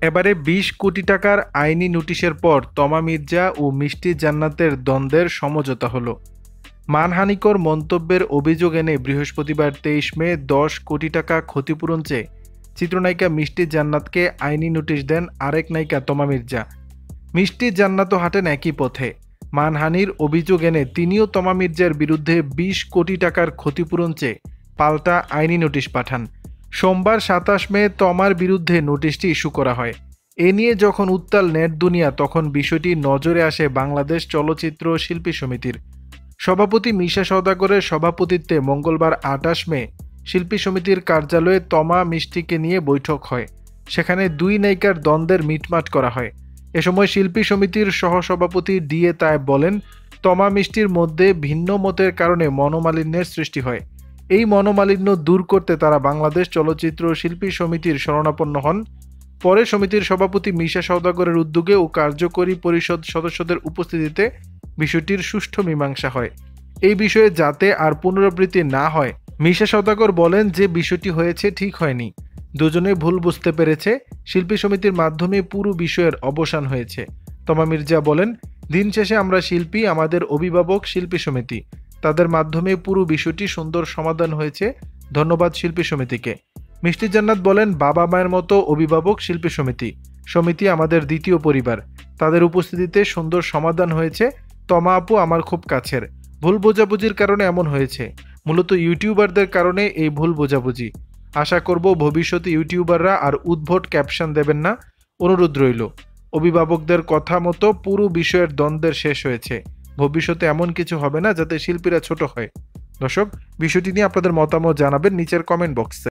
এবারে ২০ কোটি টাকার আইনি নোটিশের পর তমা মির্জা ও মিষ্টি জান্নাতের দ্বন্দ্বের সমঝোতা হলো। মানহানিকর মন্তব্যের অভিযোগ এনে বৃহস্পতিবার ২৩ মে ১০ কোটি টাকা ক্ষতিপূরণ চেয়ে চিত্রনায়িকা মিষ্টি জান্নাতকে আইনি নোটিশ দেন আরেক নায়িকা তমা মির্জা। মিষ্টি জান্নাতও হাঁটেন একই পথে। মানহানির অভিযোগ এনে তিনিও তমা মির্জার বিরুদ্ধে ২০ কোটি টাকার ক্ষতিপূরণ চেয়ে পাল্টা আইনি নোটিশ পাঠান। সোমবার ২৭ মে তমার বিরুদ্ধে নোটিশটি ইস্যু করা হয়। এ নিয়ে যখন উত্তাল নেট দুনিয়া, তখন বিষয়টি নজরে আসে বাংলাদেশ চলচ্চিত্র শিল্পী সমিতির। সভাপতি মিশা সওদাগরের সভাপতিত্বে মঙ্গলবার ২৮ মে শিল্পী সমিতির কার্যালয়ে তমা মিষ্টিকে নিয়ে বৈঠক হয়। সেখানে দুই নায়িকার দ্বন্দ্বের মিটমাট করা হয়। এ সময় শিল্পী সমিতির সহসভাপতি ডিএ তায়েব বলেন, তমা মিষ্টির মধ্যে ভিন্ন মতের কারণে মনোমালিন্যের সৃষ্টি হয়। এই মনোমালিন্য দূর করতে তারা বাংলাদেশ চলচ্চিত্র শিল্পী সমিতির শরণাপন্ন হন। পরে সমিতির সভাপতি মিশা সওদাগরের উদ্যোগে ও কার্যকরী পরিষদ সদস্যদের উপস্থিতিতে বিষয়টির সুষ্ঠু মীমাংসা হয়। এই বিষয়ে যাতে আর পুনরাবৃত্তি না হয়, মিশা সওদাগর বলেন যে বিষয়টি হয়েছে ঠিক হয়নি, দুজনে ভুল বুঝতে পেরেছে। শিল্পী সমিতির মাধ্যমে পুরো বিষয়ের অবসান হয়েছে। তমা মির্জা বলেন, দিন শেষে আমরা শিল্পী, আমাদের অভিভাবক শিল্পী সমিতি, তাদের মাধ্যমে পুরো বিষয়টি সুন্দর সমাধান হয়েছে। ধন্যবাদ শিল্পী সমিতিকে। মিষ্টি জান্নাত বলেন, বাবা মায়ের মতো অভিভাবক শিল্পী সমিতি, সমিতি আমাদের দ্বিতীয় পরিবার, তাদের উপস্থিতিতে সুন্দর সমাধান হয়েছে। তমা আপু আমার খুব কাছের, ভুল বোঝাবুঝির কারণে এমন হয়েছে, মূলত ইউটিউবারদের কারণে এই ভুল বোঝাবুঝি। আশা করব ভবিষ্যতে ইউটিউবাররা আর উদ্ভট ক্যাপশন দেবেন না। অনুরোধ রইল। অভিভাবকদের কথা মতো পুরো বিষয়ের দ্বন্দ্বের শেষ হয়েছে। ভবিষ্যতে এমন কিছু হবে না যাতে শিল্পীরা ছোট হয়। দর্শক, বিষয়টি নিয়ে আপনাদের মতামত জানাবেন নিচের কমেন্ট বক্সে।